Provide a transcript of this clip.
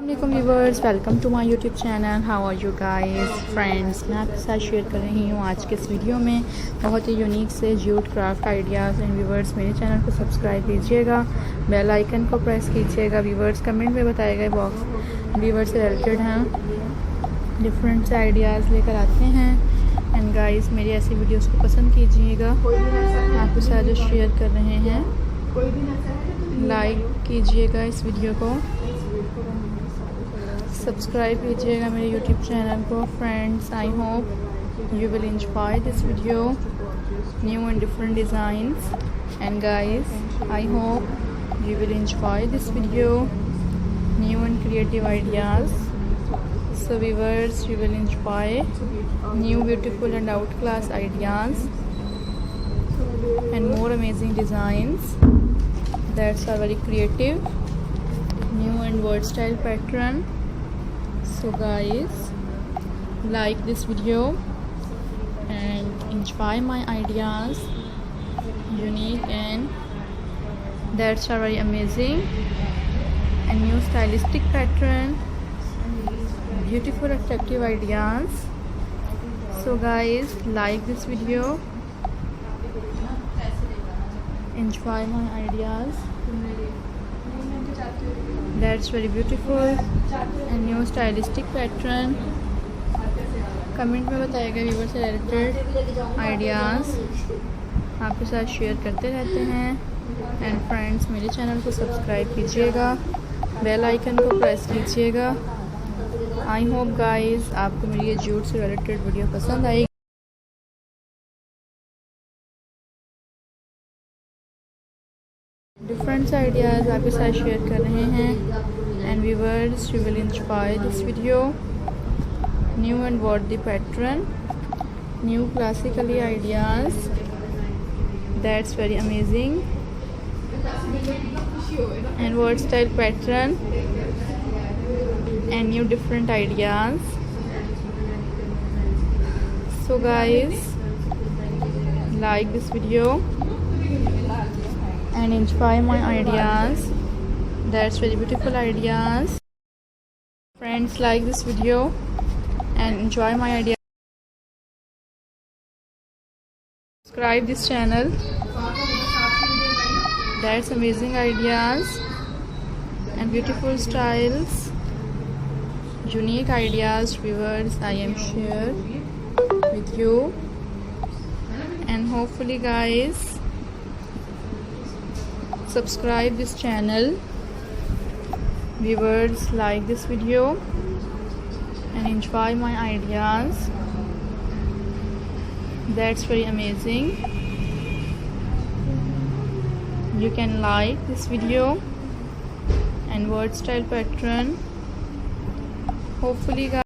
अस्सलाम viewers, welcome to my YouTube channel. How are you guys friends. मैं आपके साथ शेयर कर रही हूँ आज के इस वीडियो में बहुत ही यूनिक से यूट क्राफ्ट आइडियाज़। एंड व्यूवर्स, मेरे चैनल को सब्सक्राइब कीजिएगा, बेल आइकन को प्रेस कीजिएगा। व्यूवर्स, कमेंट में बताए गए बॉक्स व्यूवर्स से रिलेटेड हैं, डिफरेंट से आइडियाज़ लेकर आते हैं। एंड गाइस, मेरी ऐसी वीडियोज़ को पसंद कीजिएगा। आपके साथ जो शेयर कर रहे हैं, लाइक कीजिएगा इस वीडियो को, सब्सक्राइब कीजिएगा मेरे यूट्यूब चैनल को। Friends, I hope you will enjoy this video, new and different designs. And guys, I hope you will enjoy this video, new and creative ideas. So viewers, you will enjoy new, beautiful and outclass ideas and more amazing designs that are very creative, new and versatile pattern. So guys, like this video and enjoy my ideas, unique and that's are very amazing and new stylistic pattern, beautiful attractive ideas. So guys, like this video, enjoy my ideas, that's very beautiful and new stylistic pattern. Comment में बताइएगा viewer से related ideas, आपके साथ share करते रहते हैं। And friends, मेरे channel को सब्सक्राइब कीजिएगा, बेल आइकन को प्रेस कीजिएगा। आई होप गाइस आपको मेरी ये जूट से रिलेटेड वीडियो पसंद आएगी। डिफरेंट आइडियाज़ आपके साथ शेयर कर रहे हैं। And viewers, you will enjoy this video, new and worthy pattern, new classically ideas, that's very amazing and versatile pattern and new different ideas. So guys, like this video and enjoy my ideas, that's very beautiful ideas. Friends, like this video and enjoy my ideas. Subscribe this channel, that's amazing ideas and beautiful styles, unique ideas. Viewers, I am share with you and hopefully guys subscribe this channel. Viewers, like this video and enjoy my ideas, that's very amazing. You can like this video and word style pattern. Hopefully guys